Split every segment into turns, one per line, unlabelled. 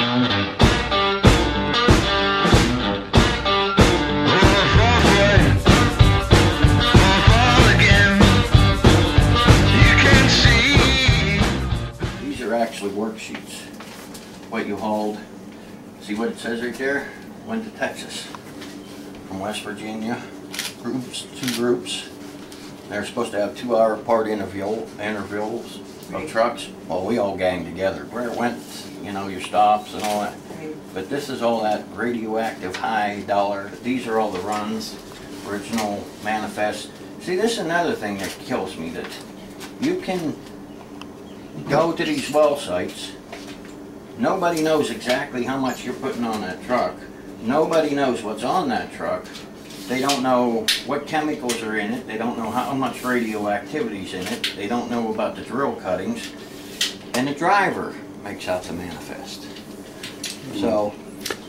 These are actually worksheets. What you hauled. See what it says right there? Went to Texas from West Virginia. Groups, 2 groups. They're supposed to have 2-hour apart intervals of trucks. Well, we all gang together. Where it went, you know, your stops and all that. But this is all that radioactive high dollar. These are all the runs, original manifest. See, this is another thing that kills me, that you can go to these well sites. Nobody knows exactly how much you're putting on that truck. Nobody knows what's on that truck. They don't know what chemicals are in it. They don't know how much radioactivity is in it. They don't know about the drill cuttings. And the driver makes out the manifest. So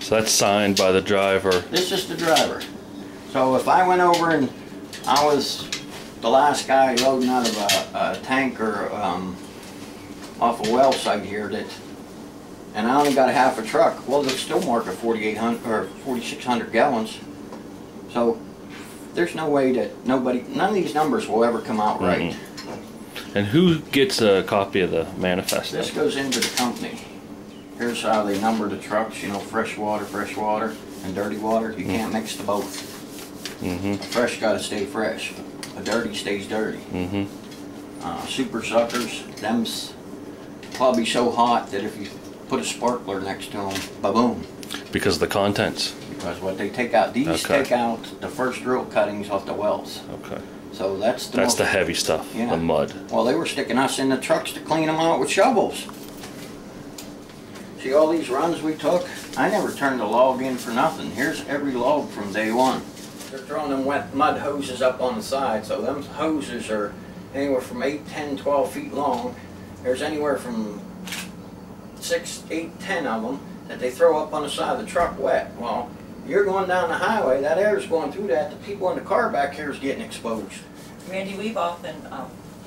that's signed by the driver.
This is the driver. So if I went over and I was the last guy loading out of a tanker off a well site here, and I only got a half a truck, well, they'll still mark at 4,800 or 4,600 gallons. So there's no way that none of these numbers will ever come out right.
And who gets a copy of the manifest?
This goes into the company. Here's how they number the trucks, you know, fresh water, and dirty water. You can't mix the both. Fresh got to stay fresh. A dirty stays dirty. Super suckers, them's probably so hot that if you put a sparkler next to them, ba-boom.
Because of the contents?
Because what they take out, these take out the first drill cuttings off the wells.
Okay.
So that's
the heavy stuff, the mud.
Well, they were sticking us in the trucks to clean them out with shovels. See all these runs we took? I never turned a log in for nothing. Here's every log from day one. They're throwing them wet mud hoses up on the side, so them hoses are anywhere from 8, 10, 12 feet long. There's anywhere from 6, 8, 10 of them that they throw up on the side of the truck wet. Well, you're going down the highway, that air is going through that, the people in the car back here is getting exposed.
Randy, we've often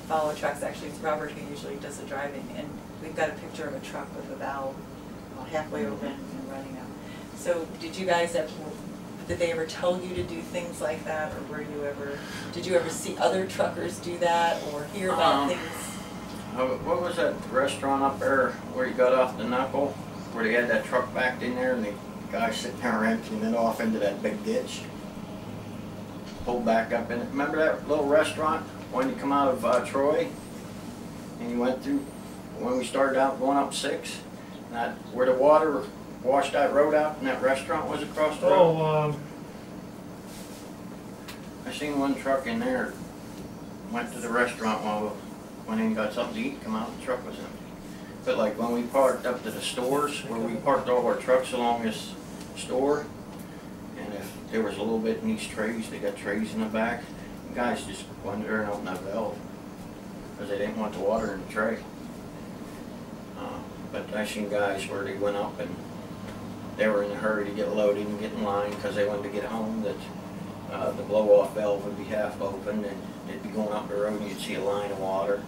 followed trucks. Actually, it's Robert who usually does the driving, and we've got a picture of a truck with a valve halfway open and running out. So did you guys did they ever tell you to do things like that, or did you ever see other truckers do that, or hear about things?
What was that restaurant up there where you got off the knuckle, where they had that truck backed in there and the guy sitting there emptying it off into that big ditch? Pulled back up in it. Remember that little restaurant when you come out of Troy and you went through, when we started out going up 6? That, where the water washed that road out and that restaurant was across the road? I seen one truck in there, went to the restaurant when he got something to eat, come out, the truck was empty. But like when we parked up to the stores, where we parked all our trucks along this store, and if there was a little bit in these trays, they got trays in the back, the guys just went there and opened that valve because they didn't want the water in the tray. But I seen guys where they went up and they were in a hurry to get loaded and get in line because they wanted to get home, that the blow-off valve would be half open and it'd be going up the road and you'd see a line of water.